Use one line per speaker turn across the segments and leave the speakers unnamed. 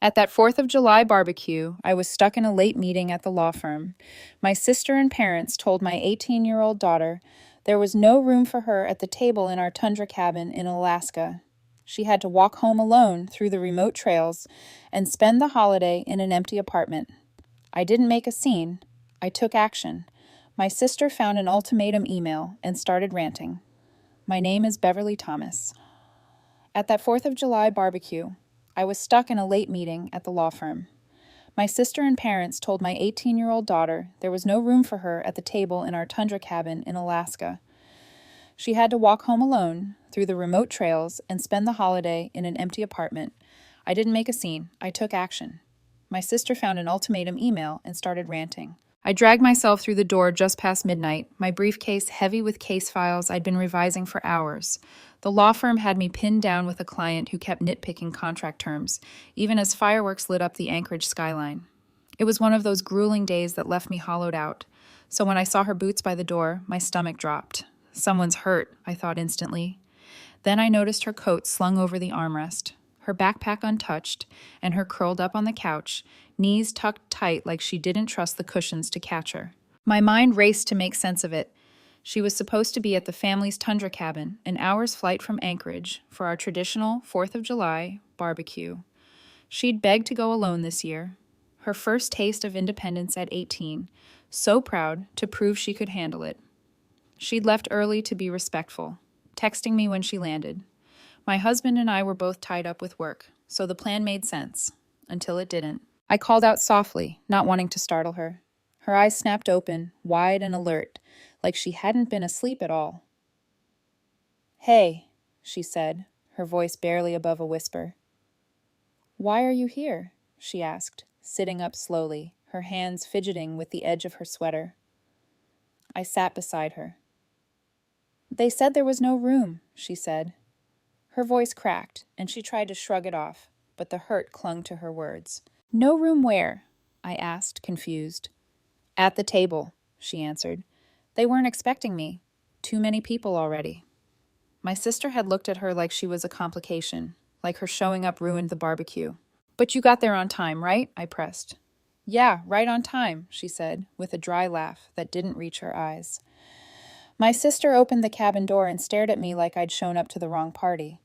At that 4th of July barbecue, I was stuck in a late meeting at the law firm. My sister and parents told my 18-year-old daughter there was no room for her at the table in our tundra cabin in Alaska. She had to walk home alone through the remote trails and spend the holiday in an empty apartment. I didn't make a scene. I took action. My sister found an ultimatum email and started ranting. My name is Beverly Thomas. At that 4th of July barbecue, I was stuck in a late meeting at the law firm. My sister and parents told my 18-year-old daughter there was no room for her at the table in our tundra cabin in Alaska. She had to walk home alone through the remote trails and spend the holiday in an empty apartment. I didn't make a scene. I took action. My sister found an ultimatum email and started ranting. I dragged myself through the door just past midnight, my briefcase heavy with case files I'd been revising for hours. The law firm had me pinned down with a client who kept nitpicking contract terms, even as fireworks lit up the Anchorage skyline. It was one of those grueling days that left me hollowed out. So when I saw her boots by the door, my stomach dropped. Someone's hurt, I thought instantly. Then I noticed her coat slung over the armrest, her backpack untouched, and her curled up on the couch, knees tucked tight like she didn't trust the cushions to catch her. My mind raced to make sense of it. She was supposed to be at the family's tundra cabin, an hour's flight from Anchorage, for our traditional 4th of July barbecue. She'd begged to go alone this year, her first taste of independence at 18, so proud to prove she could handle it. She'd left early to be respectful, texting me when she landed. My husband and I were both tied up with work, so the plan made sense, until it didn't. I called out softly, not wanting to startle her. Her eyes snapped open, wide and alert, like she hadn't been asleep at all. "Hey," she said, her voice barely above a whisper. "Why are you here?" she asked, sitting up slowly, her hands fidgeting with the edge of her sweater. I sat beside her. "They said there was no room," she said. Her voice cracked, and she tried to shrug it off, but the hurt clung to her words. "No room where?" I asked, confused. "At the table," she answered. "They weren't expecting me. Too many people already." My sister had looked at her like she was a complication, like her showing up ruined the barbecue. "But you got there on time, right?" I pressed. "Yeah, right on time," she said, with a dry laugh that didn't reach her eyes. My sister opened the cabin door and stared at me like I'd shown up to the wrong party.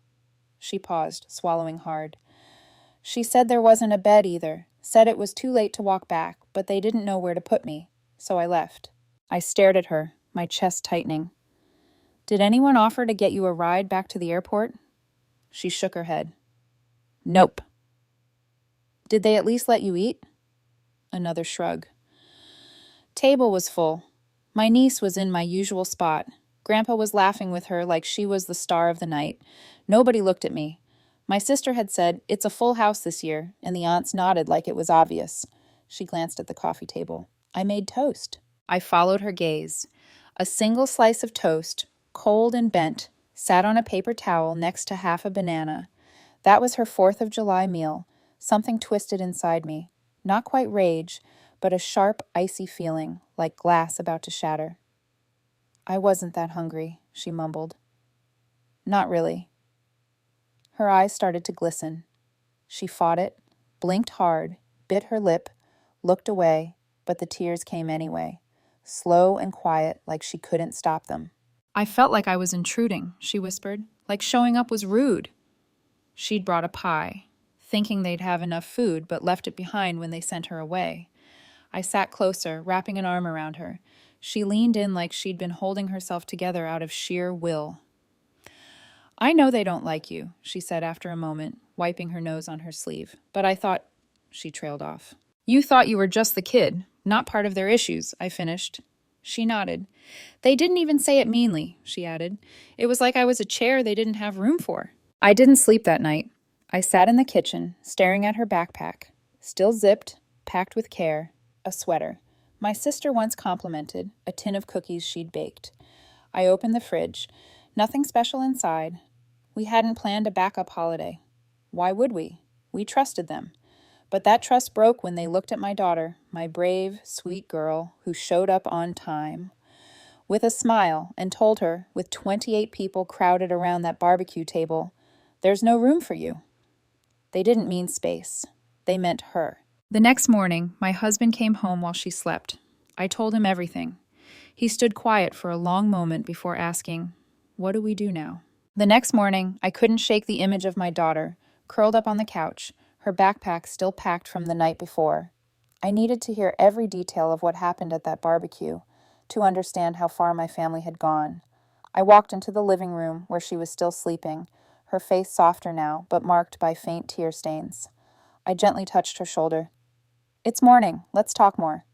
She paused, swallowing hard. "She said there wasn't a bed either, said it was too late to walk back, but they didn't know where to put me, so I left." I stared at her, my chest tightening. "Did anyone offer to get you a ride back to the airport?" She shook her head. "Nope." "Did they at least let you eat?" Another shrug. Table was full. My niece was in my usual spot. Grandpa was laughing with her like she was the star of the night. Nobody looked at me. My sister had said, "It's a full house this year," and the aunts nodded like it was obvious. She glanced at the coffee table. I made toast. I followed her gaze. A single slice of toast, cold and bent, sat on a paper towel next to half a banana. That was her 4th of July meal. Something twisted inside me. Not quite rage, but a sharp, icy feeling, like glass about to shatter. "I wasn't that hungry," she mumbled. "Not really." Her eyes started to glisten. She fought it, blinked hard, bit her lip, looked away, but the tears came anyway, slow and quiet like she couldn't stop them. "I felt like I was intruding," she whispered, "like showing up was rude." She'd brought a pie, thinking they'd have enough food, but left it behind when they sent her away. I sat closer, wrapping an arm around her. She leaned in like she'd been holding herself together out of sheer will. "I know they don't like you," she said after a moment, wiping her nose on her sleeve. "But I thought—" She trailed off. "You thought you were just the kid, not part of their issues," I finished. She nodded. "They didn't even say it meanly," she added. "It was like I was a chair they didn't have room for." I didn't sleep that night. I sat in the kitchen, staring at her backpack, still zipped, packed with care, a sweater. My sister once complimented a tin of cookies she'd baked. I opened the fridge. Nothing special inside. We hadn't planned a backup holiday. Why would we? We trusted them. But that trust broke when they looked at my daughter, my brave, sweet girl who showed up on time, with a smile, and told her, with 28 people crowded around that barbecue table, "There's no room for you." They didn't mean space. They meant her. The next morning, my husband came home while she slept. I told him everything. He stood quiet for a long moment before asking, "What do we do now?" The next morning, I couldn't shake the image of my daughter, curled up on the couch, her backpack still packed from the night before. I needed to hear every detail of what happened at that barbecue, to understand how far my family had gone. I walked into the living room where she was still sleeping, her face softer now, but marked by faint tear stains. I gently touched her shoulder. "It's morning. Let's talk more."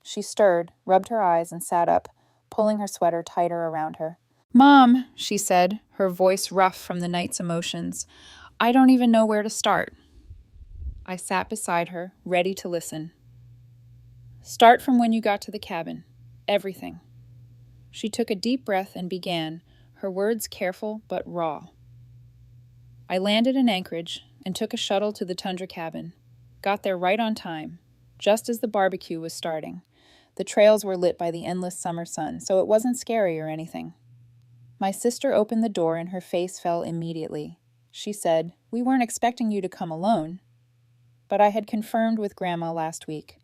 She stirred, rubbed her eyes, and sat up, pulling her sweater tighter around her. "Mom," she said, her voice rough from the night's emotions, "I don't even know where to start." I sat beside her, ready to listen. "Start from when you got to the cabin. Everything." She took a deep breath and began, her words careful but raw. "I landed in Anchorage and took a shuttle to the Tundra cabin. Got there right on time, just as the barbecue was starting. The trails were lit by the endless summer sun, so it wasn't scary or anything. My sister opened the door and her face fell immediately. She said, 'We weren't expecting you to come alone.' But I had confirmed with Grandma last week.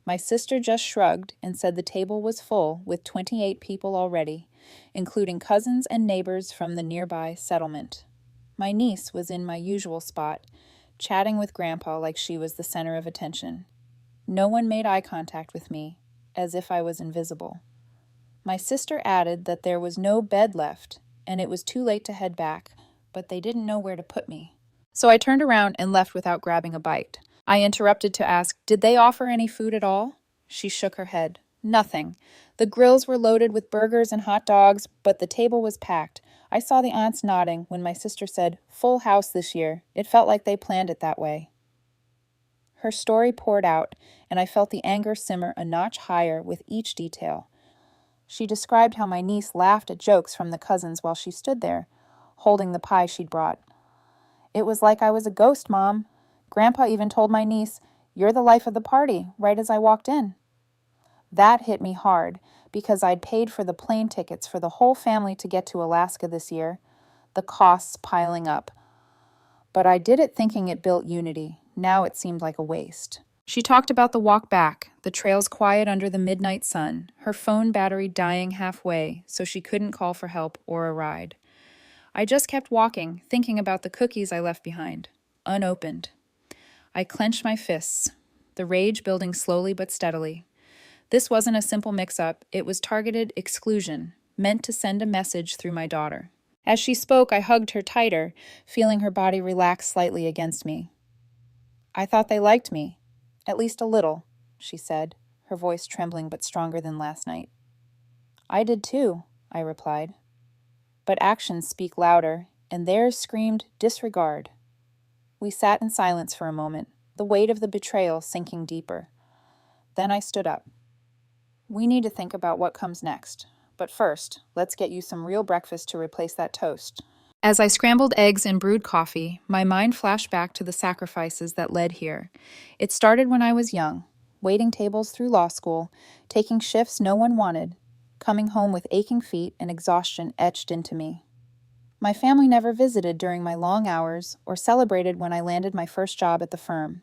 My sister just shrugged and said the table was full with 28 people already, including cousins and neighbors from the nearby settlement. My niece was in my usual spot, chatting with Grandpa like she was the center of attention. No one made eye contact with me, as if I was invisible. My sister added that there was no bed left, and it was too late to head back, but they didn't know where to put me. So I turned around and left without grabbing a bite. I interrupted to ask, "Did they offer any food at all?" She shook her head. "Nothing. The grills were loaded with burgers and hot dogs, but the table was packed. I saw the aunts nodding when my sister said, 'Full house this year.' It felt like they planned it that way." Her story poured out, and I felt the anger simmer a notch higher with each detail. She described how my niece laughed at jokes from the cousins while she stood there, holding the pie she'd brought. "It was like I was a ghost, Mom. Grandpa even told my niece, 'You're the life of the party,' right as I walked in." That hit me hard, because I'd paid for the plane tickets for the whole family to get to Alaska this year, the costs piling up. But I did it thinking it built unity. Now it seemed like a waste. She talked about the walk back, the trails quiet under the midnight sun, her phone battery dying halfway, so she couldn't call for help or a ride. I just kept walking, thinking about the cookies I left behind, unopened. I clenched my fists, the rage building slowly but steadily. This wasn't a simple mix-up, it was targeted exclusion, meant to send a message through my daughter. As she spoke, I hugged her tighter, feeling her body relax slightly against me. "I thought they liked me, at least a little," she said, her voice trembling but stronger than last night. "I did too," I replied. But actions speak louder, and theirs screamed disregard. We sat in silence for a moment, the weight of the betrayal sinking deeper. Then I stood up. "We need to think about what comes next. But first, let's get you some real breakfast to replace that toast." As I scrambled eggs and brewed coffee, my mind flashed back to the sacrifices that led here. It started when I was young, waiting tables through law school, taking shifts no one wanted, coming home with aching feet and exhaustion etched into me. My family never visited during my long hours or celebrated when I landed my first job at the firm.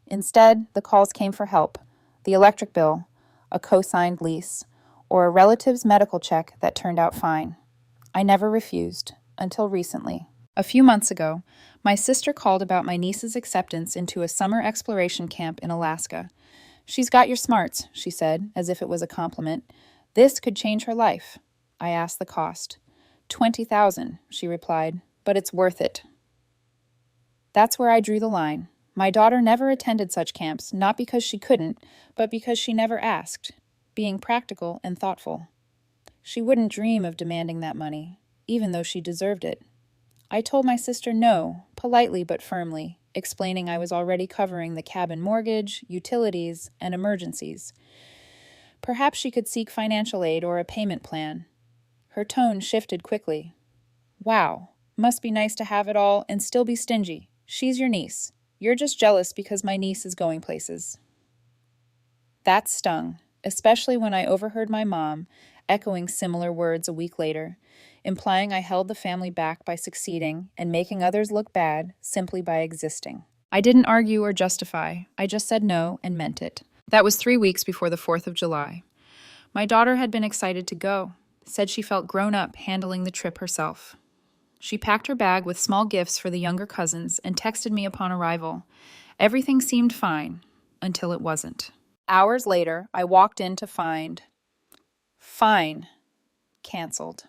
Instead, the calls came for help, the electric bill, a co-signed lease, or a relative's medical check that turned out fine. I never refused, until recently. A few months ago, my sister called about my niece's acceptance into a summer exploration camp in Alaska. "She's got your smarts," she said, as if it was a compliment. "This could change her life." I asked the cost. $20,000, she replied, "but it's worth it." That's where I drew the line. My daughter never attended such camps, not because she couldn't, but because she never asked, being practical and thoughtful. She wouldn't dream of demanding that money, even though she deserved it. I told my sister no, politely but firmly, explaining I was already covering the cabin mortgage, utilities, and emergencies. Perhaps she could seek financial aid or a payment plan. Her tone shifted quickly. "Wow, must be nice to have it all and still be stingy. She's your niece. You're just jealous because my niece is going places." That stung, especially when I overheard my mom echoing similar words a week later, implying I held the family back by succeeding and making others look bad simply by existing. I didn't argue or justify. I just said no and meant it. That was 3 weeks before the 4th of July. My daughter had been excited to go, said she felt grown up handling the trip herself. She packed her bag with small gifts for the younger cousins and texted me upon arrival. Everything seemed fine, until it wasn't. Hours later, I walked in to find fine canceled.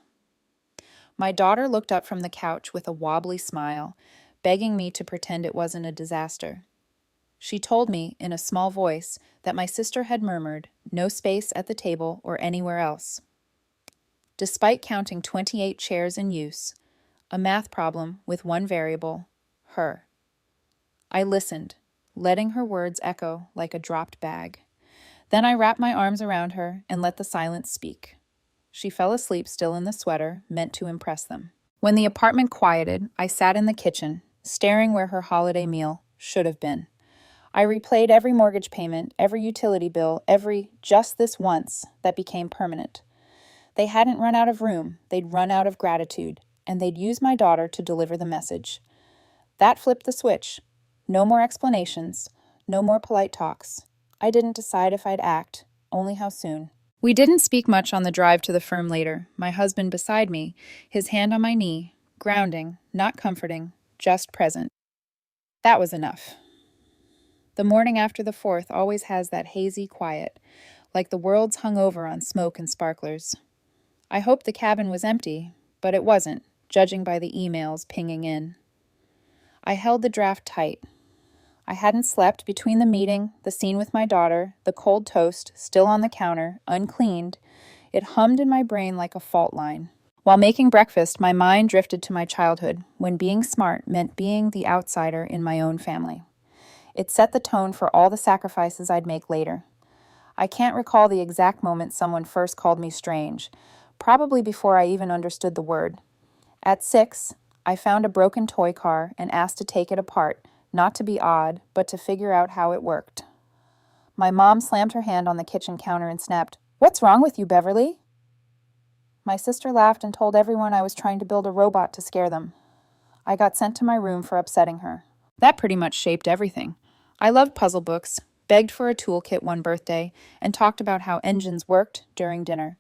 My daughter looked up from the couch with a wobbly smile, begging me to pretend it wasn't a disaster. She told me, in a small voice, that my sister had murmured, no space at the table or anywhere else. Despite counting 28 chairs in use, a math problem with one variable, her. I listened, letting her words echo like a dropped bag. Then I wrapped my arms around her and let the silence speak. She fell asleep still in the sweater, meant to impress them. When the apartment quieted, I sat in the kitchen, staring where her holiday meal should have been. I replayed every mortgage payment, every utility bill, every just this once that became permanent. They hadn't run out of room, they'd run out of gratitude, and they'd use my daughter to deliver the message. That flipped the switch. No more explanations, no more polite talks. I didn't decide if I'd act, only how soon. We didn't speak much on the drive to the firm later, my husband beside me, his hand on my knee, grounding, not comforting, just present. That was enough. The morning after the 4th always has that hazy quiet, like the world's hung over on smoke and sparklers. I hoped the cabin was empty, but it wasn't, judging by the emails pinging in. I held the draft tight. I hadn't slept between the meeting, the scene with my daughter, the cold toast, still on the counter, uncleaned. It hummed in my brain like a fault line. While making breakfast, my mind drifted to my childhood, when being smart meant being the outsider in my own family. It set the tone for all the sacrifices I'd make later. I can't recall the exact moment someone first called me strange, probably before I even understood the word. At 6, I found a broken toy car and asked to take it apart, not to be odd, but to figure out how it worked. My mom slammed her hand on the kitchen counter and snapped, "What's wrong with you, Beverly?" My sister laughed and told everyone I was trying to build a robot to scare them. I got sent to my room for upsetting her. That pretty much shaped everything. I loved puzzle books, begged for a toolkit one birthday, and talked about how engines worked during dinner.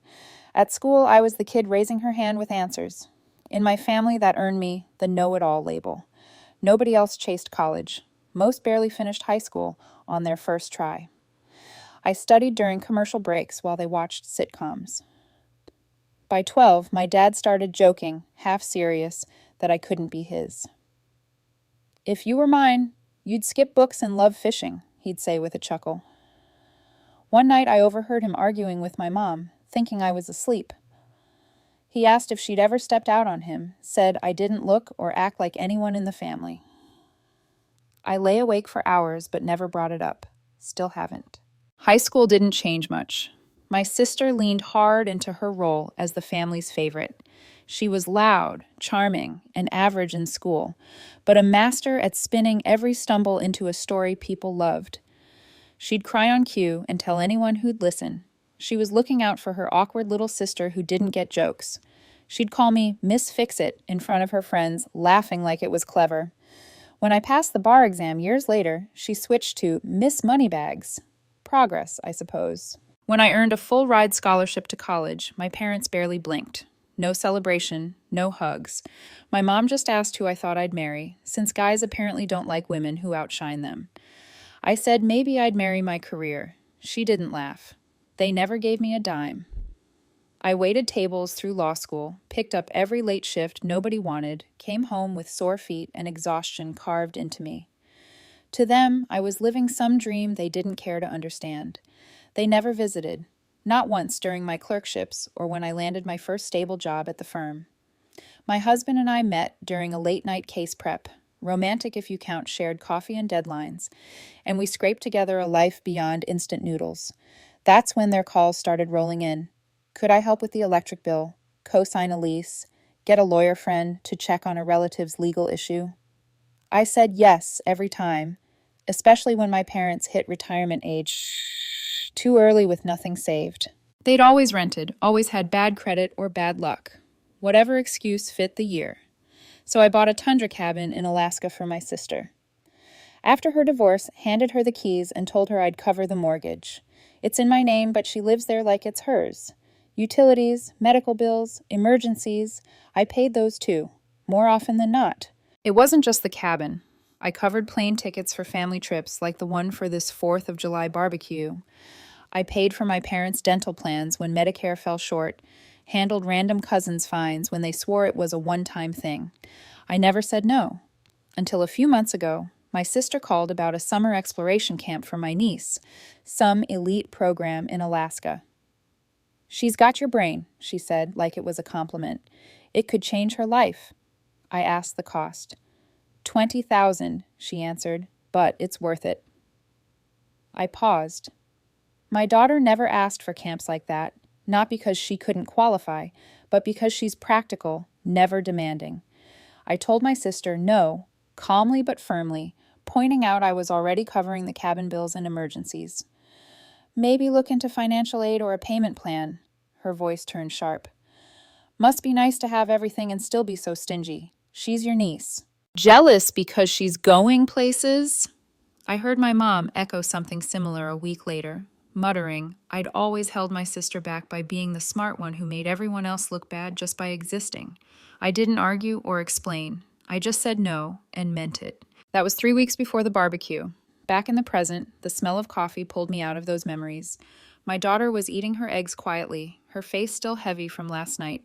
At school, I was the kid raising her hand with answers. In my family, that earned me the know-it-all label. Nobody else chased college. Most barely finished high school on their first try. I studied during commercial breaks while they watched sitcoms. By 12, my dad started joking, half serious, that I couldn't be his. "If you were mine, you'd skip books and love fishing," he'd say with a chuckle. One night I overheard him arguing with my mom, thinking I was asleep. He asked if she'd ever stepped out on him, said I didn't look or act like anyone in the family. I lay awake for hours but never brought it up. Still haven't. High school didn't change much. My sister leaned hard into her role as the family's favorite. She was loud, charming, and average in school, but a master at spinning every stumble into a story people loved. She'd cry on cue and tell anyone who'd listen. She was looking out for her awkward little sister who didn't get jokes. She'd call me Miss Fix-It in front of her friends, laughing like it was clever. When I passed the bar exam years later, she switched to Miss Moneybags. Progress, I suppose. When I earned a full-ride scholarship to college, my parents barely blinked. No celebration, no hugs. My mom just asked who I thought I'd marry, since guys apparently don't like women who outshine them. I said maybe I'd marry my career. She didn't laugh. They never gave me a dime. I waited tables through law school, picked up every late shift nobody wanted, came home with sore feet and exhaustion carved into me. To them, I was living some dream they didn't care to understand. They never visited, not once during my clerkships or when I landed my first stable job at the firm. My husband and I met during a late-night case prep, romantic if you count shared coffee and deadlines, and we scraped together a life beyond instant noodles. That's when their calls started rolling in. Could I help with the electric bill, co-sign a lease, get a lawyer friend to check on a relative's legal issue? I said yes every time, especially when my parents hit retirement age too early with nothing saved. They'd always rented, always had bad credit or bad luck. Whatever excuse fit the year. So I bought a tundra cabin in Alaska for my sister. After her divorce, handed her the keys and told her I'd cover the mortgage. It's in my name, but she lives there like it's hers. Utilities, medical bills, emergencies, I paid those too, more often than not. It wasn't just the cabin. I covered plane tickets for family trips like the one for this 4th of July barbecue. I paid for my parents' dental plans when Medicare fell short, handled random cousins' fines when they swore it was a one-time thing. I never said no. Until a few months ago, my sister called about a summer exploration camp for my niece, some elite program in Alaska. "She's got your brain," she said, like it was a compliment. "It could change her life." I asked the cost. "20,000, she answered, "but it's worth it." I paused. My daughter never asked for camps like that, not because she couldn't qualify, but because she's practical, never demanding. I told my sister no, calmly but firmly, pointing out I was already covering the cabin bills and emergencies. "Maybe look into financial aid or a payment plan." Her voice turned sharp. "Must be nice to have everything and still be so stingy. She's your niece." "Jealous because she's going places?" I heard my mom echo something similar a week later, muttering, I'd always held my sister back by being the smart one who made everyone else look bad just by existing. I didn't argue or explain. I just said no and meant it. That was 3 weeks before the barbecue. Back in the present, the smell of coffee pulled me out of those memories. My daughter was eating her eggs quietly, her face still heavy from last night.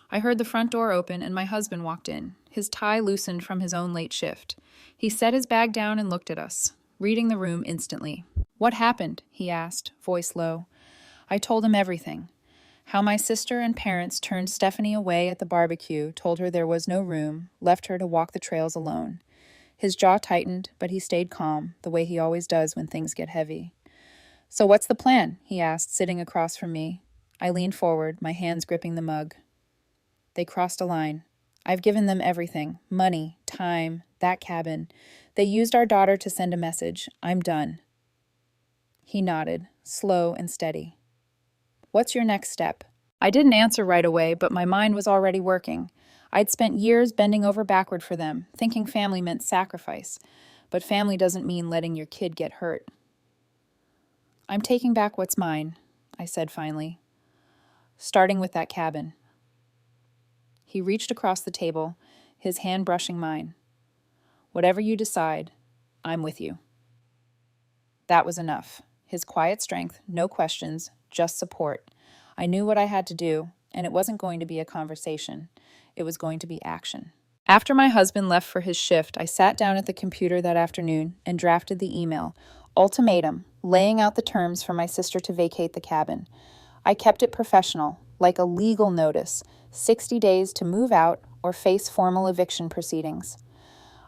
I heard the front door open and my husband walked in, his tie loosened from his own late shift. He set his bag down and looked at us, reading the room instantly. "What happened?" he asked, voice low. I told him everything. How my sister and parents turned Stephanie away at the barbecue, told her there was no room, left her to walk the trails alone. His jaw tightened, but he stayed calm, the way he always does when things get heavy. "So what's the plan?" he asked, sitting across from me. I leaned forward, my hands gripping the mug. They crossed a line. I've given them everything. Money, time, that cabin. They used our daughter to send a message. I'm done. He nodded, slow and steady. "What's your next step?" I didn't answer right away, but my mind was already working. I'd spent years bending over backward for them, thinking family meant sacrifice. But family doesn't mean letting your kid get hurt. "I'm taking back what's mine," I said finally. "Starting with that cabin." He reached across the table, his hand brushing mine. "Whatever you decide, I'm with you." That was enough. His quiet strength, no questions, just support. I knew what I had to do, and it wasn't going to be a conversation. It was going to be action. After my husband left for his shift, I sat down at the computer that afternoon and drafted the email, ultimatum, laying out the terms for my sister to vacate the cabin. I kept it professional, like a legal notice, 60 days to move out or face formal eviction proceedings.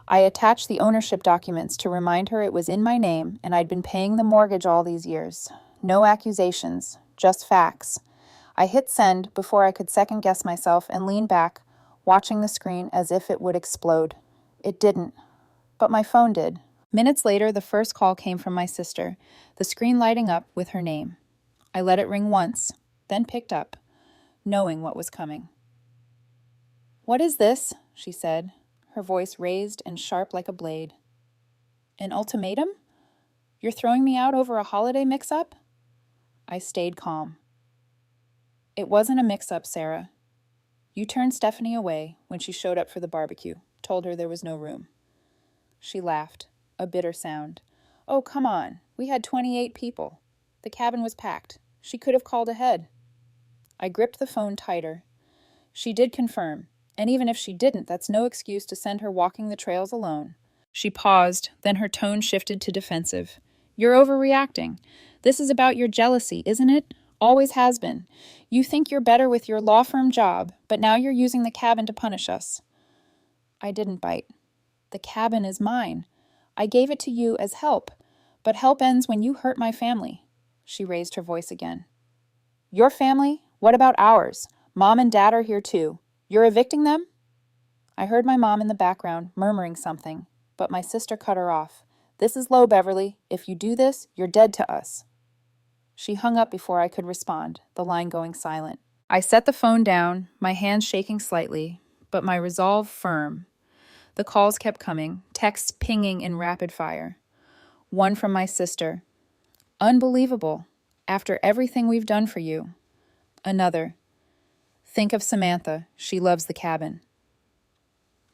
I attached the ownership documents to remind her it was in my name and I'd been paying the mortgage all these years. No accusations, just facts. I hit send before I could second-guess myself and lean back, watching the screen as if it would explode. It didn't, but my phone did. Minutes later, the first call came from my sister, the screen lighting up with her name. I let it ring once, then picked up, knowing what was coming. "What is this?" she said, her voice raised and sharp like a blade. "An ultimatum? You're throwing me out over a holiday mix-up?" I stayed calm. "It wasn't a mix-up, Sarah. You turned Stephanie away when she showed up for the barbecue, told her there was no room." She laughed, a bitter sound. "Oh, come on. We had 28 people. The cabin was packed. She could have called ahead." I gripped the phone tighter. She did confirm, and even if she didn't, that's no excuse to send her walking the trails alone. She paused, then her tone shifted to defensive. "You're overreacting. This is about your jealousy, isn't it? Always has been. You think you're better with your law firm job, but now you're using the cabin to punish us." I didn't bite. "The cabin is mine. I gave it to you as help, but help ends when you hurt my family." She raised her voice again. "Your family? What about ours? Mom and Dad are here too. You're evicting them?" I heard my mom in the background murmuring something, but my sister cut her off. "This is low, Beverly. If you do this, you're dead to us." She hung up before I could respond, the line going silent. I set the phone down, my hands shaking slightly, but my resolve firm. The calls kept coming, texts pinging in rapid fire. One from my sister. Unbelievable. After everything we've done for you. Another. Think of Samantha. She loves the cabin.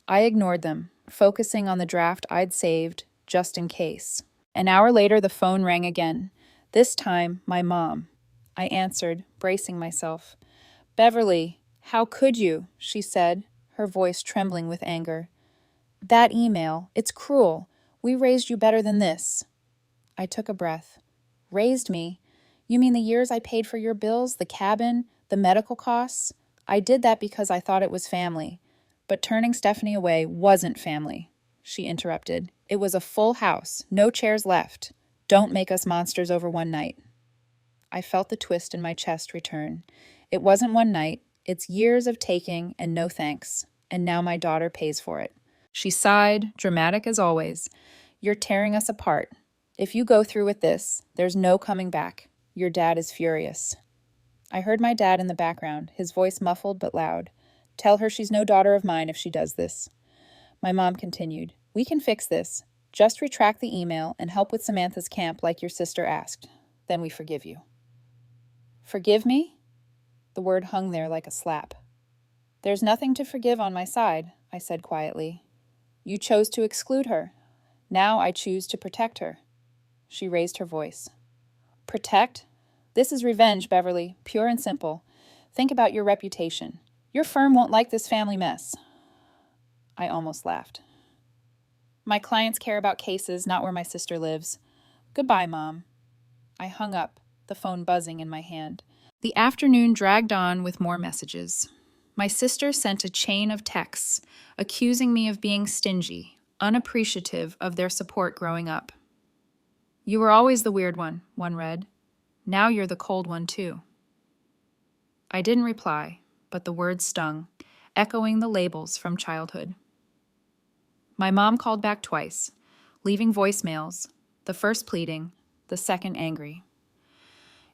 I ignored them, focusing on the draft I'd saved just in case. An hour later, the phone rang again. This time, my mom. I answered, bracing myself. Beverly, how could you? She said, her voice trembling with anger. That email, it's cruel. We raised you better than this. I took a breath. Raised me? You mean the years I paid for your bills, the cabin, the medical costs? I did that because I thought it was family. But turning Stephanie away wasn't family, she interrupted. It was a full house, no chairs left. Don't make us monsters over one night. I felt the twist in my chest return. It wasn't one night, it's years of taking and no thanks, and now my daughter pays for it. She sighed, dramatic as always. You're tearing us apart. If you go through with this, there's no coming back. Your dad is furious. I heard my dad in the background, his voice muffled but loud. Tell her she's no daughter of mine if she does this. My mom continued. We can fix this. Just retract the email and help with Samantha's camp like your sister asked. Then we forgive you. Forgive me? The word hung there like a slap. There's nothing to forgive on my side, I said quietly. You chose to exclude her. Now I choose to protect her. She raised her voice. Protect? This is revenge, Beverly, pure and simple. Think about your reputation. Your firm won't like this family mess. I almost laughed. My clients care about cases, not where my sister lives. Goodbye, Mom. I hung up, the phone buzzing in my hand. The afternoon dragged on with more messages. My sister sent a chain of texts, accusing me of being stingy, unappreciative of their support growing up. You were always the weird one read. Now you're the cold one, too. I didn't reply, but the words stung, echoing the labels from childhood. My mom called back twice, leaving voicemails, the first pleading, the second angry.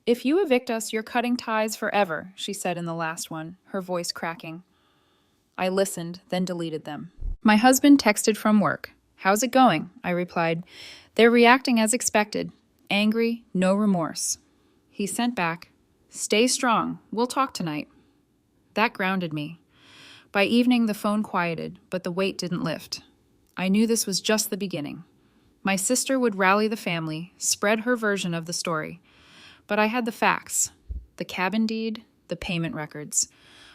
If you evict us, you're cutting ties forever, she said in the last one, her voice cracking. I listened, then deleted them. My husband texted from work. How's it going? I replied. They're reacting as expected. Angry, no remorse. He sent back, Stay strong. We'll talk tonight. That grounded me. By evening, the phone quieted, but the weight didn't lift. I knew this was just the beginning. My sister would rally the family, spread her version of the story. But I had the facts. The cabin deed, the payment records.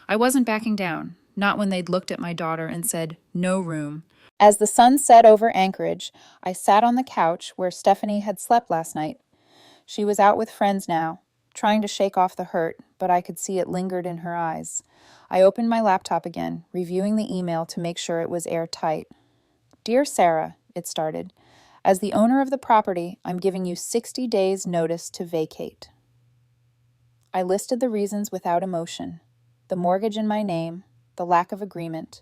I wasn't backing down, not when they'd looked at my daughter and said, no room. As the sun set over Anchorage, I sat on the couch where Stephanie had slept last night. She was out with friends now, trying to shake off the hurt, but I could see it lingered in her eyes. I opened my laptop again, reviewing the email to make sure it was airtight. Dear Sarah, it started, as the owner of the property, I'm giving you 60 days notice to vacate. I listed the reasons without emotion. The mortgage in my name, the lack of agreement,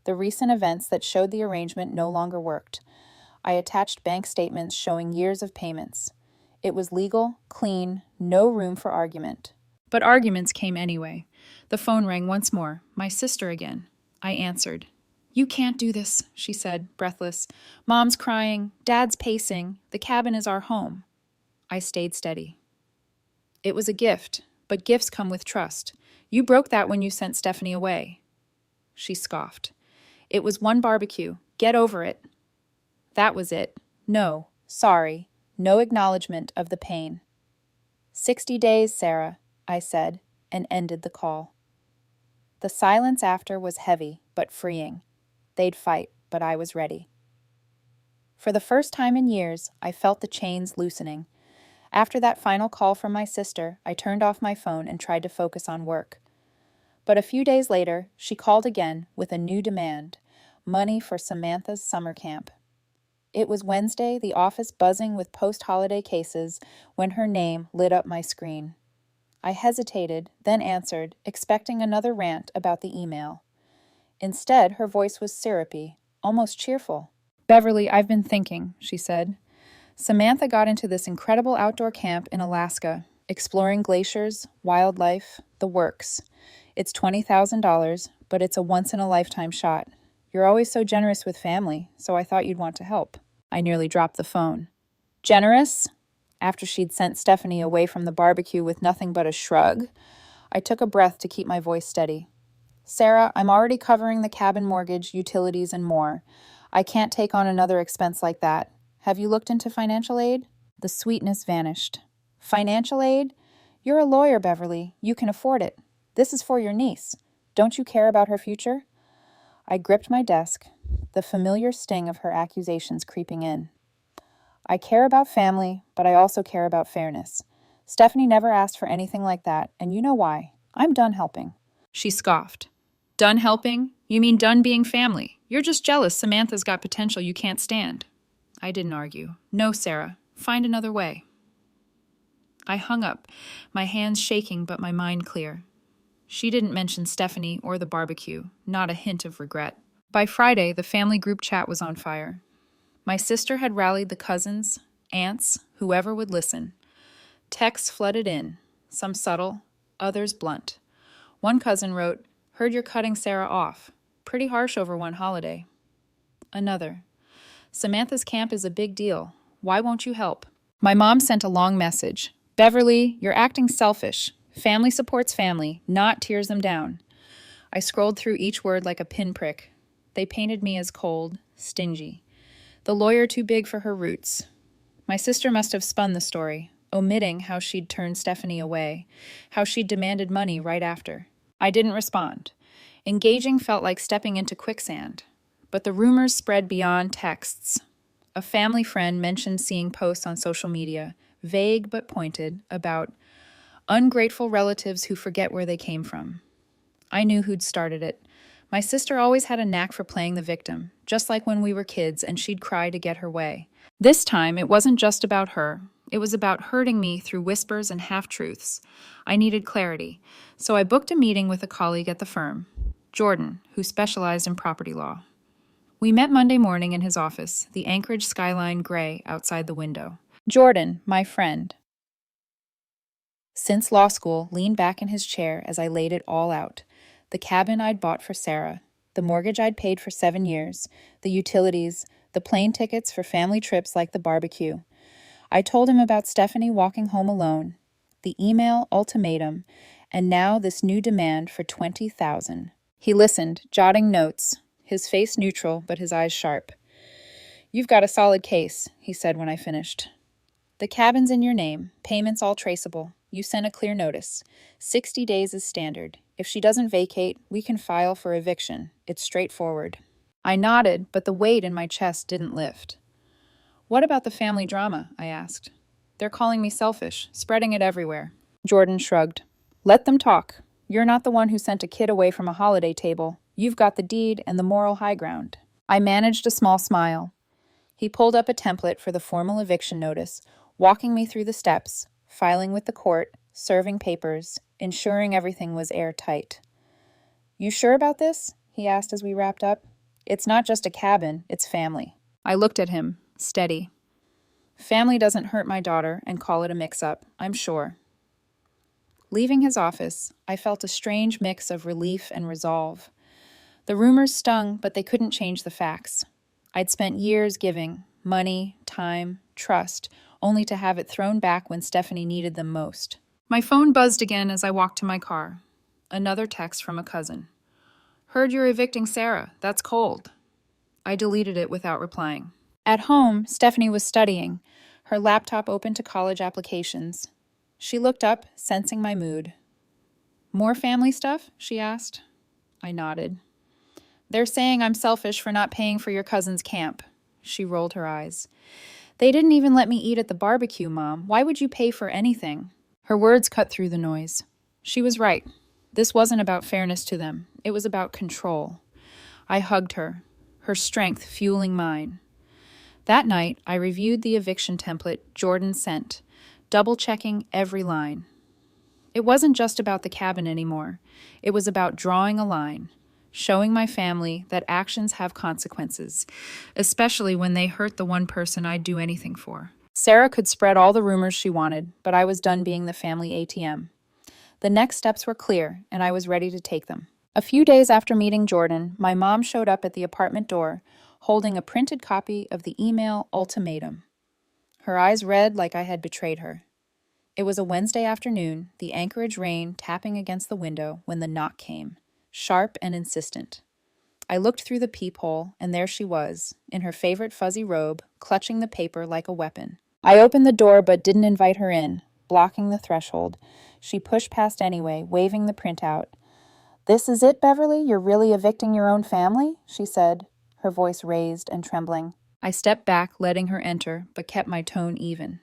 the recent events that showed the arrangement no longer worked. I attached bank statements showing years of payments. It was legal, clean, no room for argument. But arguments came anyway. The phone rang once more, my sister again. I answered. You can't do this, she said, breathless. Mom's crying, Dad's pacing, the cabin is our home. I stayed steady. It was a gift, but gifts come with trust. You broke that when you sent Stephanie away. She scoffed. It was one barbecue. Get over it. That was it. No, sorry. No acknowledgement of the pain. 60 days, Sarah, I said, and ended the call. The silence after was heavy, but freeing. They'd fight, but I was ready. For the first time in years, I felt the chains loosening. After that final call from my sister, I turned off my phone and tried to focus on work. But a few days later, she called again with a new demand, money for Samantha's summer camp. It was Wednesday, the office buzzing with post-holiday cases, when her name lit up my screen. I hesitated, then answered, expecting another rant about the email. Instead, her voice was syrupy, almost cheerful. Beverly, I've been thinking, she said. Samantha got into this incredible outdoor camp in Alaska, exploring glaciers, wildlife, the works. It's $20,000, but it's a once-in-a-lifetime shot. You're always so generous with family, so I thought you'd want to help. I nearly dropped the phone. Generous? After she'd sent Stephanie away from the barbecue with nothing but a shrug, I took a breath to keep my voice steady. Sarah, I'm already covering the cabin mortgage, utilities, and more. I can't take on another expense like that. Have you looked into financial aid? The sweetness vanished. Financial aid? You're a lawyer, Beverly. You can afford it. This is for your niece. Don't you care about her future? I gripped my desk, the familiar sting of her accusations creeping in. I care about family, but I also care about fairness. Stephanie never asked for anything like that, and you know why. I'm done helping. She scoffed. Done helping? You mean done being family? You're just jealous Samantha's got potential you can't stand. I didn't argue. No, Sarah. Find another way. I hung up, my hands shaking but my mind clear. She didn't mention Stephanie or the barbecue, not a hint of regret. By Friday, the family group chat was on fire. My sister had rallied the cousins, aunts, whoever would listen. Texts flooded in, some subtle, others blunt. One cousin wrote, "Heard you're cutting Sarah off. Pretty harsh over one holiday." Another, "Samantha's camp is a big deal. Why won't you help?" My mom sent a long message. "Beverly, you're acting selfish. Family supports family, not tears them down." I scrolled through each word like a pinprick. They painted me as cold, stingy. The lawyer too big for her roots. My sister must have spun the story, omitting how she'd turned Stephanie away, how she'd demanded money right after. I didn't respond. Engaging felt like stepping into quicksand. But the rumors spread beyond texts. A family friend mentioned seeing posts on social media, vague but pointed, about ungrateful relatives who forget where they came from. I knew who'd started it. My sister always had a knack for playing the victim, just like when we were kids and she'd cry to get her way. This time, it wasn't just about her. It was about hurting me through whispers and half-truths. I needed clarity, so I booked a meeting with a colleague at the firm, Jordan, who specialized in property law. We met Monday morning in his office, the Anchorage skyline gray outside the window. Jordan, my friend, since law school, leaned back in his chair as I laid it all out. The cabin I'd bought for Sarah, the mortgage I'd paid for 7 years, the utilities, the plane tickets for family trips like the barbecue. I told him about Stephanie walking home alone, the email ultimatum, and now this new demand for $20,000. He listened, jotting notes, his face neutral but his eyes sharp. "You've got a solid case," he said when I finished. "The cabin's in your name, payments all traceable. You sent a clear notice. 60 days is standard. If she doesn't vacate, we can file for eviction. It's straightforward." I nodded, but the weight in my chest didn't lift. "What about the family drama?" I asked. "They're calling me selfish, spreading it everywhere." Jordan shrugged. "Let them talk. You're not the one who sent a kid away from a holiday table. You've got the deed and the moral high ground." I managed a small smile. He pulled up a template for the formal eviction notice, walking me through the steps, filing with the court, serving papers, ensuring everything was airtight. "You sure about this?" he asked as we wrapped up. "It's not just a cabin, it's family." I looked at him, steady. "Family doesn't hurt my daughter and call it a mix-up, I'm sure." Leaving his office, I felt a strange mix of relief and resolve. The rumors stung, but they couldn't change the facts. I'd spent years giving, money, time, trust, only to have it thrown back when Stephanie needed them most. My phone buzzed again as I walked to my car. Another text from a cousin. "Heard you're evicting Sarah. That's cold." I deleted it without replying. At home, Stephanie was studying, her laptop open to college applications. She looked up, sensing my mood. "More family stuff?" she asked. I nodded. "They're saying I'm selfish for not paying for your cousin's camp." She rolled her eyes. "They didn't even let me eat at the barbecue, Mom. Why would you pay for anything?" Her words cut through the noise. She was right. This wasn't about fairness to them. It was about control. I hugged her, her strength fueling mine. That night, I reviewed the eviction template Jordan sent, double-checking every line. It wasn't just about the cabin anymore. It was about drawing a line, showing my family that actions have consequences, especially when they hurt the one person I'd do anything for. Sarah could spread all the rumors she wanted, but I was done being the family ATM. The next steps were clear, and I was ready to take them. A few days after meeting Jordan, my mom showed up at the apartment door, holding a printed copy of the email ultimatum. Her eyes red like I had betrayed her. It was a Wednesday afternoon, the Anchorage rain tapping against the window when the knock came, sharp and insistent. I looked through the peephole, and there she was, in her favorite fuzzy robe, clutching the paper like a weapon. I opened the door but didn't invite her in, blocking the threshold. She pushed past anyway, waving the printout. "This is it, Beverly? You're really evicting your own family?" she said, her voice raised and trembling. I stepped back, letting her enter, but kept my tone even.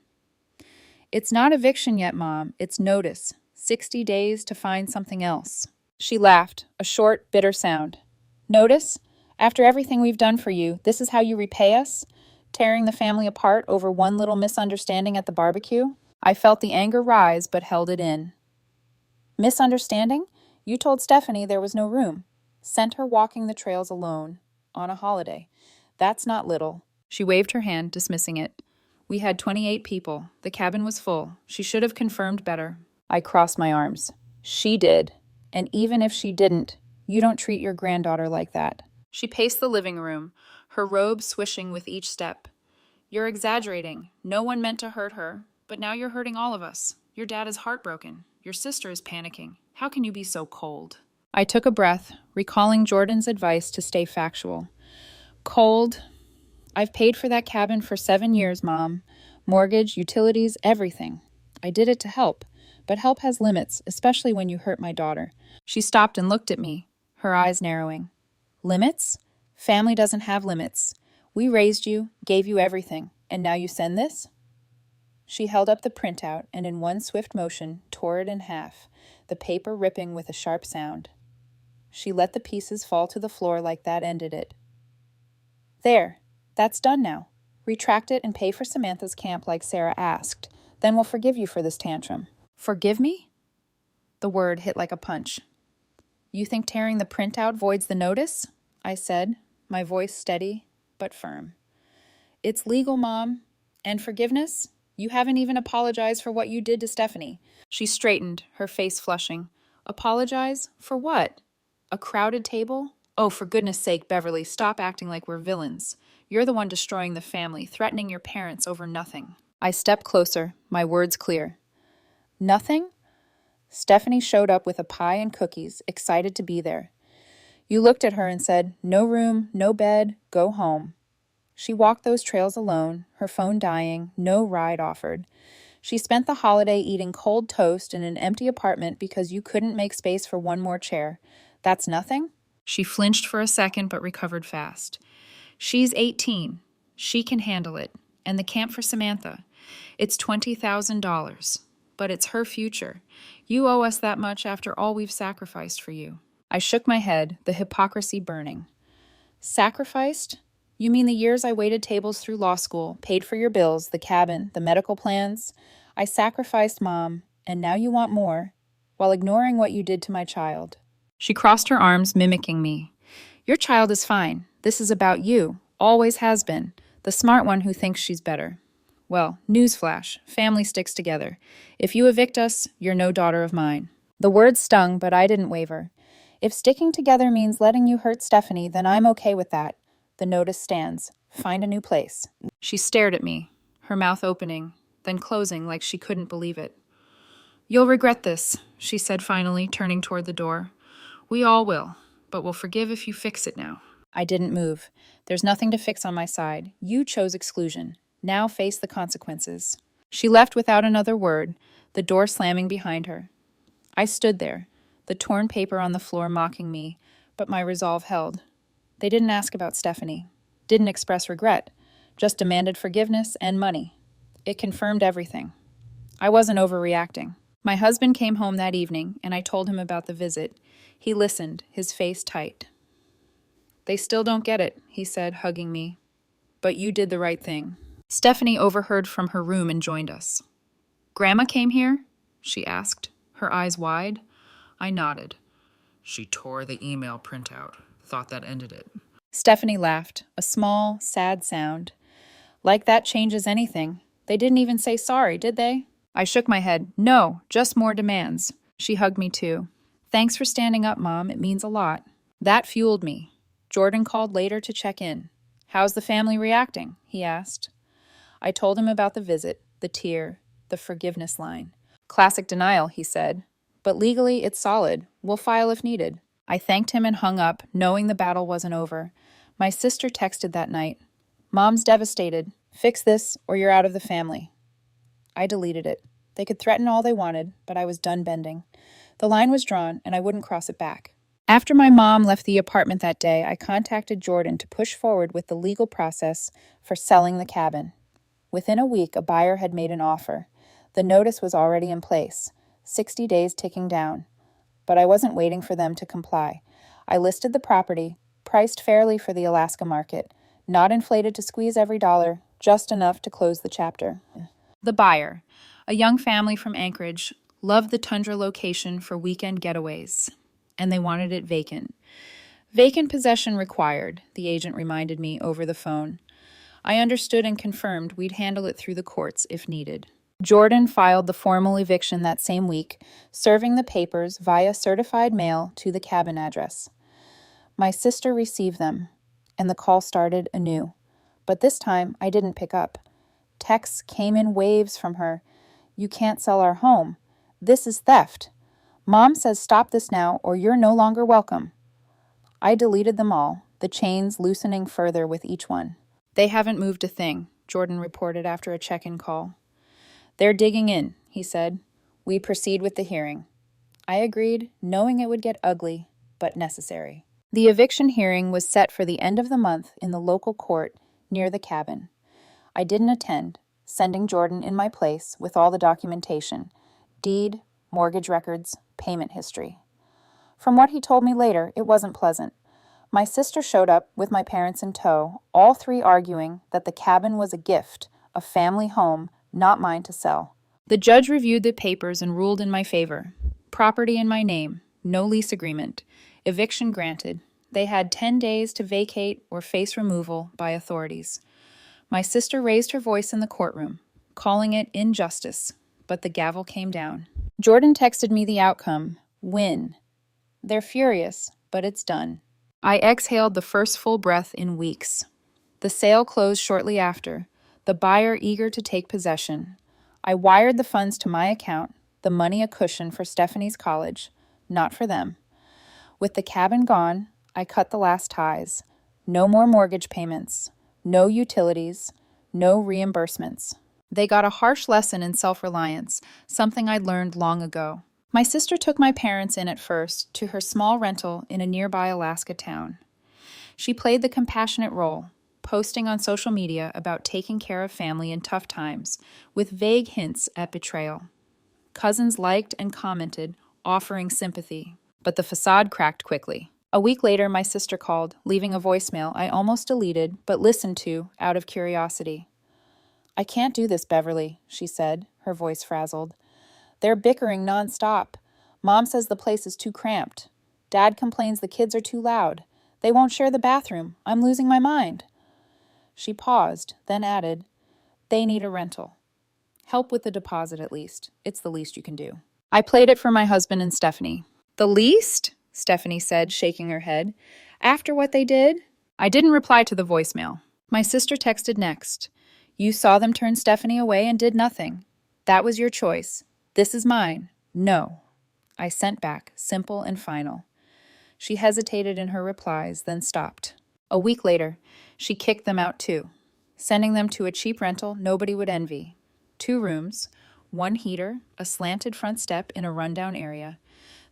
"It's not eviction yet, Mom. It's notice. 60 days to find something else." She laughed, a short, bitter sound. "Notice? After everything we've done for you, this is how you repay us? Tearing the family apart over one little misunderstanding at the barbecue?" I felt the anger rise, but held it in. "Misunderstanding? You told Stephanie there was no room. Sent her walking the trails alone, on a holiday. That's not little." She waved her hand, dismissing it. "We had 28 people. The cabin was full. She should have confirmed better." I crossed my arms. "She did. And even if she didn't, you don't treat your granddaughter like that." She paced the living room, her robe swishing with each step. "You're exaggerating. No one meant to hurt her. But now you're hurting all of us. Your dad is heartbroken. Your sister is panicking. How can you be so cold?" I took a breath, recalling Jordan's advice to stay factual. "Cold? I've paid for that cabin for 7 years, Mom. Mortgage, utilities, everything. I did it to help. But help has limits, especially when you hurt my daughter." She stopped and looked at me, her eyes narrowing. "Limits? Family doesn't have limits. We raised you, gave you everything, and now you send this?" She held up the printout and in one swift motion tore it in half, the paper ripping with a sharp sound. She let the pieces fall to the floor like that ended it. "There, that's done now. Retract it and pay for Samantha's camp like Sarah asked. Then we'll forgive you for this tantrum." "Forgive me?" The word hit like a punch. "You think tearing the printout voids the notice?" I said, my voice steady but firm. "It's legal, Mom. And forgiveness? You haven't even apologized for what you did to Stephanie." She straightened, her face flushing. "Apologize? For what? A crowded table? Oh, for goodness sake, Beverly, stop acting like we're villains. You're the one destroying the family, threatening your parents over nothing." I stepped closer, my words clear. "Nothing?" Stephanie showed up with a pie and cookies, excited to be there. You looked at her and said, "No room, no bed, go home." She walked those trails alone, her phone dying, no ride offered. She spent the holiday eating cold toast in an empty apartment because you couldn't make space for one more chair. That's nothing? She flinched for a second but recovered fast. "She's 18. She can handle it. And the camp for Samantha. It's $20,000. But it's her future. You owe us that much after all we've sacrificed for you." I shook my head, the hypocrisy burning. "Sacrificed? You mean the years I waited tables through law school, paid for your bills, the cabin, the medical plans? I sacrificed, Mom, and now you want more, while ignoring what you did to my child." She crossed her arms, mimicking me. "Your child is fine. This is about you. Always has been. The smart one who thinks she's better. Well, newsflash, family sticks together. If you evict us, you're no daughter of mine." The words stung, but I didn't waver. "If sticking together means letting you hurt Stephanie, then I'm okay with that. The notice stands. Find a new place." She stared at me, her mouth opening, then closing like she couldn't believe it. "You'll regret this," she said finally, turning toward the door. "We all will, but we'll forgive if you fix it now." I didn't move. "There's nothing to fix on my side. You chose exclusion. Now face the consequences." She left without another word, the door slamming behind her. I stood there, the torn paper on the floor mocking me, but my resolve held. They didn't ask about Stephanie, didn't express regret, just demanded forgiveness and money. It confirmed everything. I wasn't overreacting. My husband came home that evening, and I told him about the visit. He listened, his face tight. "They still don't get it," he said, hugging me. "But you did the right thing." Stephanie overheard from her room and joined us. "Grandma came here?" she asked, her eyes wide. I nodded. "She tore the email printout. Thought that ended it." Stephanie laughed, a small, sad sound. "Like that changes anything. They didn't even say sorry, did they?" I shook my head. "No, just more demands." She hugged me too. Thanks for standing up, Mom. It means a lot. That fueled me. Jordan called later to check in. How's the family reacting? He asked. I told him about the visit, the tear, the forgiveness line. Classic denial, he said. But legally, it's solid. We'll file if needed. I thanked him and hung up, knowing the battle wasn't over. My sister texted that night. Mom's devastated. Fix this, or you're out of the family. I deleted it. They could threaten all they wanted, but I was done bending. The line was drawn, and I wouldn't cross it back. After my mom left the apartment that day, I contacted Jordan to push forward with the legal process for selling the cabin. Within a week, a buyer had made an offer. The notice was already in place, 60 days ticking down. But I wasn't waiting for them to comply. I listed the property, priced fairly for the Alaska market, not inflated to squeeze every dollar, just enough to close the chapter. The buyer, a young family from Anchorage, loved the tundra location for weekend getaways, and they wanted it vacant. Vacant possession required, the agent reminded me over the phone. I understood and confirmed we'd handle it through the courts if needed. Jordan filed the formal eviction that same week, serving the papers via certified mail to the cabin address. My sister received them, and the call started anew. But this time, I didn't pick up. Texts came in waves from her. You can't sell our home. This is theft. Mom says stop this now or you're no longer welcome. I deleted them all, the chains loosening further with each one. They haven't moved a thing, Jordan reported after a check-in call. They're digging in, he said. We proceed with the hearing. I agreed, knowing it would get ugly, but necessary. The eviction hearing was set for the end of the month in the local court near the cabin. I didn't attend, sending Jordan in my place with all the documentation, deed, mortgage records, payment history. From what he told me later, it wasn't pleasant. My sister showed up with my parents in tow, all three arguing that the cabin was a gift, a family home, not mine to sell. The judge reviewed the papers and ruled in my favor. Property in my name, no lease agreement, eviction granted. They had 10 days to vacate or face removal by authorities. My sister raised her voice in the courtroom, calling it injustice, but the gavel came down. Jordan texted me the outcome, win. They're furious, but it's done. I exhaled the first full breath in weeks. The sale closed shortly after, the buyer eager to take possession. I wired the funds to my account, the money a cushion for Stephanie's college, not for them. With the cabin gone, I cut the last ties. No more mortgage payments, no utilities, no reimbursements. They got a harsh lesson in self-reliance, something I'd learned long ago. My sister took my parents in at first to her small rental in a nearby Alaska town. She played the compassionate role, posting on social media about taking care of family in tough times, with vague hints at betrayal. Cousins liked and commented, offering sympathy, but the facade cracked quickly. A week later, my sister called, leaving a voicemail I almost deleted, but listened to out of curiosity. I can't do this, Beverly, she said, her voice frazzled. They're bickering nonstop. Mom says the place is too cramped. Dad complains the kids are too loud. They won't share the bathroom. I'm losing my mind. She paused, then added, they need a rental. Help with the deposit at least. It's the least you can do. I played it for my husband and Stephanie. The least? Stephanie said, shaking her head. After what they did? I didn't reply to the voicemail. My sister texted next. You saw them turn Stephanie away and did nothing. That was your choice. This is mine. No. I sent back, simple and final. She hesitated in her replies, then stopped. A week later, she kicked them out too, sending them to a cheap rental nobody would envy. 2 rooms, 1 heater, a slanted front step in a rundown area.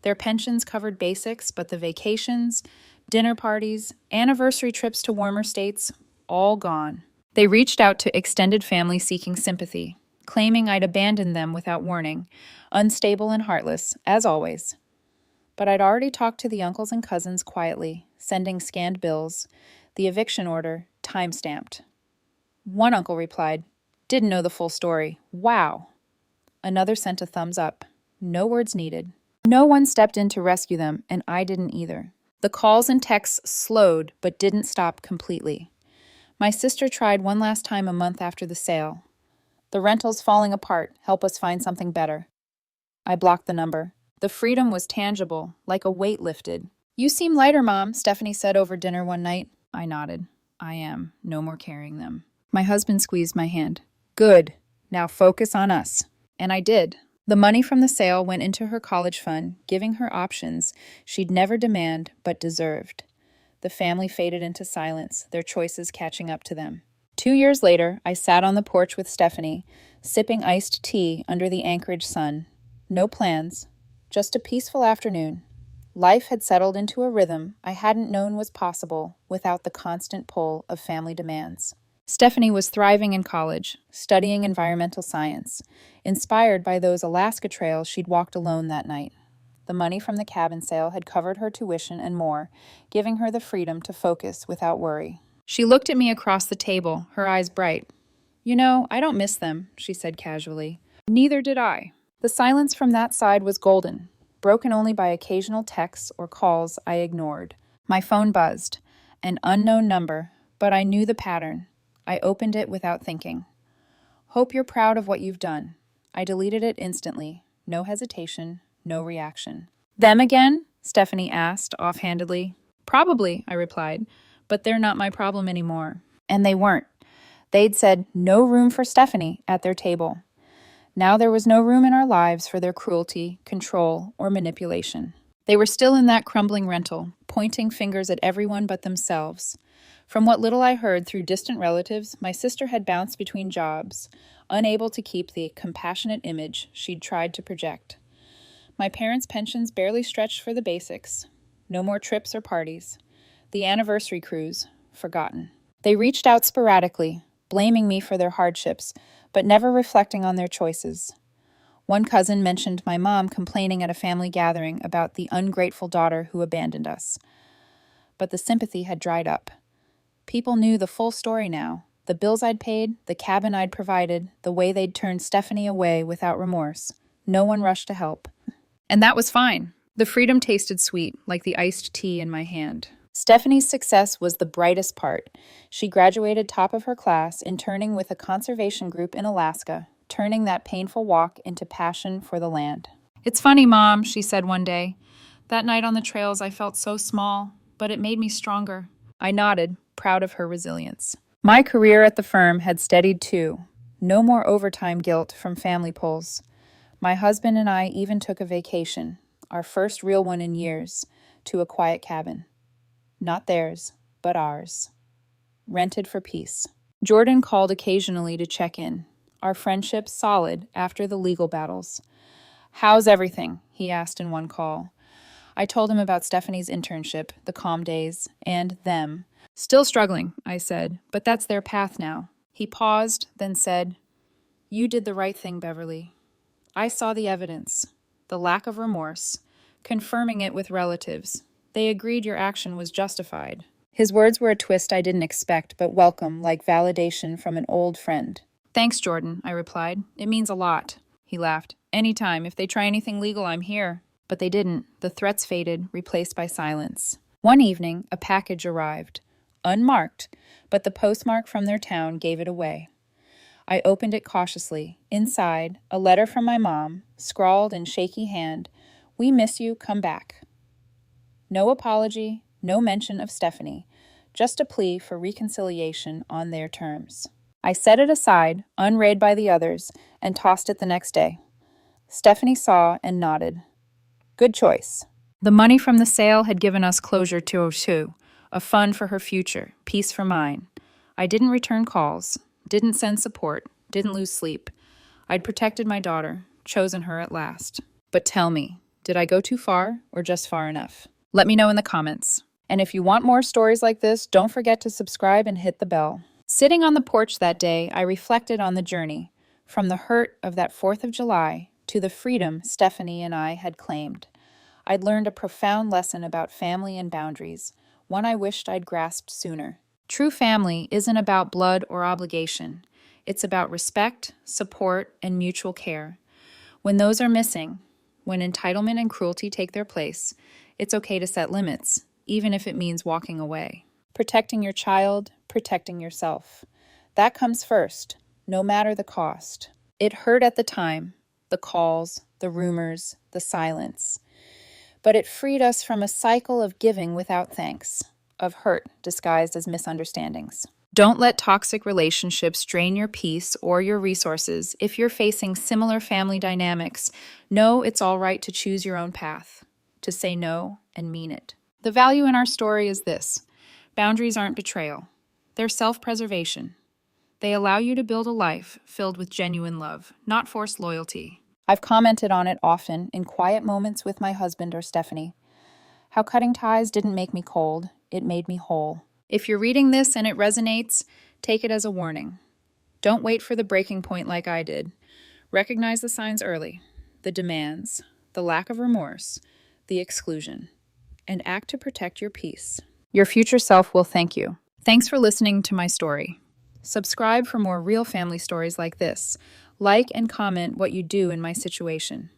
Their pensions covered basics, but the vacations, dinner parties, anniversary trips to warmer states, all gone. They reached out to extended family seeking sympathy, claiming I'd abandoned them without warning, unstable and heartless, as always. But I'd already talked to the uncles and cousins quietly, sending scanned bills, the eviction order time-stamped. One uncle replied, didn't know the full story. Wow. Another sent a thumbs up. No words needed. No one stepped in to rescue them, and I didn't either. The calls and texts slowed, but didn't stop completely. My sister tried one last time a month after the sale. The rental's falling apart. Help us find something better. I blocked the number. The freedom was tangible, like a weight lifted. You seem lighter, Mom, Stephanie said over dinner one night. I nodded. I am. No more carrying them. My husband squeezed my hand. Good. Now focus on us. And I did. The money from the sale went into her college fund, giving her options she'd never demand but deserved. The family faded into silence, their choices catching up to them. 2 years later, I sat on the porch with Stephanie, sipping iced tea under the Anchorage sun. No plans, just a peaceful afternoon. Life had settled into a rhythm I hadn't known was possible without the constant pull of family demands. Stephanie was thriving in college, studying environmental science, inspired by those Alaska trails she'd walked alone that night. The money from the cabin sale had covered her tuition and more, giving her the freedom to focus without worry. She looked at me across the table, her eyes bright. You know, I don't miss them, she said casually. Neither did I. The silence from that side was golden, broken only by occasional texts or calls I ignored. My phone buzzed. An unknown number, but I knew the pattern. I opened it without thinking. Hope you're proud of what you've done. I deleted it instantly. No hesitation, no reaction. Them again? Stephanie asked offhandedly. Probably, I replied, but they're not my problem anymore. And they weren't. They'd said no room for Stephanie at their table. Now there was no room in our lives for their cruelty, control, or manipulation. They were still in that crumbling rental, pointing fingers at everyone but themselves. From what little I heard through distant relatives, my sister had bounced between jobs, unable to keep the compassionate image she'd tried to project. My parents' pensions barely stretched for the basics. No more trips or parties. The anniversary cruise, forgotten. They reached out sporadically, blaming me for their hardships, but never reflecting on their choices. One cousin mentioned my mom complaining at a family gathering about the ungrateful daughter who abandoned us. But the sympathy had dried up. People knew the full story now. The bills I'd paid, the cabin I'd provided, the way they'd turned Stephanie away without remorse. No one rushed to help. And that was fine. The freedom tasted sweet, like the iced tea in my hand. Stephanie's success was the brightest part. She graduated top of her class, interning with a conservation group in Alaska, turning that painful walk into passion for the land. It's funny, Mom, she said one day. That night on the trails I felt so small, but it made me stronger. I nodded, proud of her resilience. My career at the firm had steadied too. No more overtime guilt from family pulls. My husband and I even took a vacation, our first real one in years, to a quiet cabin. Not theirs, but ours. Rented for peace. Jordan called occasionally to check in. Our friendship solid after the legal battles. How's everything? He asked in one call. I told him about Stephanie's internship, the calm days, and them. Still struggling, I said, but that's their path now. He paused, then said, You did the right thing, Beverly. I saw the evidence, the lack of remorse, confirming it with relatives. They agreed your action was justified. His words were a twist I didn't expect, but welcome, like validation from an old friend. Thanks, Jordan, I replied. It means a lot. He laughed. Anytime. If they try anything legal, I'm here. But they didn't. The threats faded, replaced by silence. One evening, a package arrived. Unmarked, but the postmark from their town gave it away. I opened it cautiously. Inside, a letter from my mom, scrawled in shaky hand, We miss you, come back. No apology, no mention of Stephanie, just a plea for reconciliation on their terms. I set it aside, unread by the others, and tossed it the next day. Stephanie saw and nodded. Good choice. The money from the sale had given us closure too, a fund for her future, peace for mine. I didn't return calls, didn't send support, didn't lose sleep. I'd protected my daughter, chosen her at last. But tell me, did I go too far or just far enough? Let me know in the comments. And if you want more stories like this, don't forget to subscribe and hit the bell. Sitting on the porch that day, I reflected on the journey, from the hurt of that 4th of July to the freedom Stephanie and I had claimed. I'd learned a profound lesson about family and boundaries, one I wished I'd grasped sooner. True family isn't about blood or obligation. It's about respect, support, and mutual care. When those are missing, when entitlement and cruelty take their place, it's okay to set limits, even if it means walking away. Protecting your child, protecting yourself. That comes first, no matter the cost. It hurt at the time, the calls, the rumors, the silence. But it freed us from a cycle of giving without thanks, of hurt disguised as misunderstandings. Don't let toxic relationships drain your peace or your resources. If you're facing similar family dynamics, know it's all right to choose your own path, to say no and mean it. The value in our story is this: boundaries aren't betrayal, they're self-preservation. They allow you to build a life filled with genuine love, not forced loyalty. I've commented on it often in quiet moments with my husband or Stephanie. How cutting ties didn't make me cold, it made me whole. If you're reading this and it resonates, take it as a warning. Don't wait for the breaking point like I did. Recognize the signs early, the demands, the lack of remorse, the exclusion, and act to protect your peace. Your future self will thank you. Thanks for listening to my story. Subscribe for more real family stories like this. Like and comment what you do in my situation.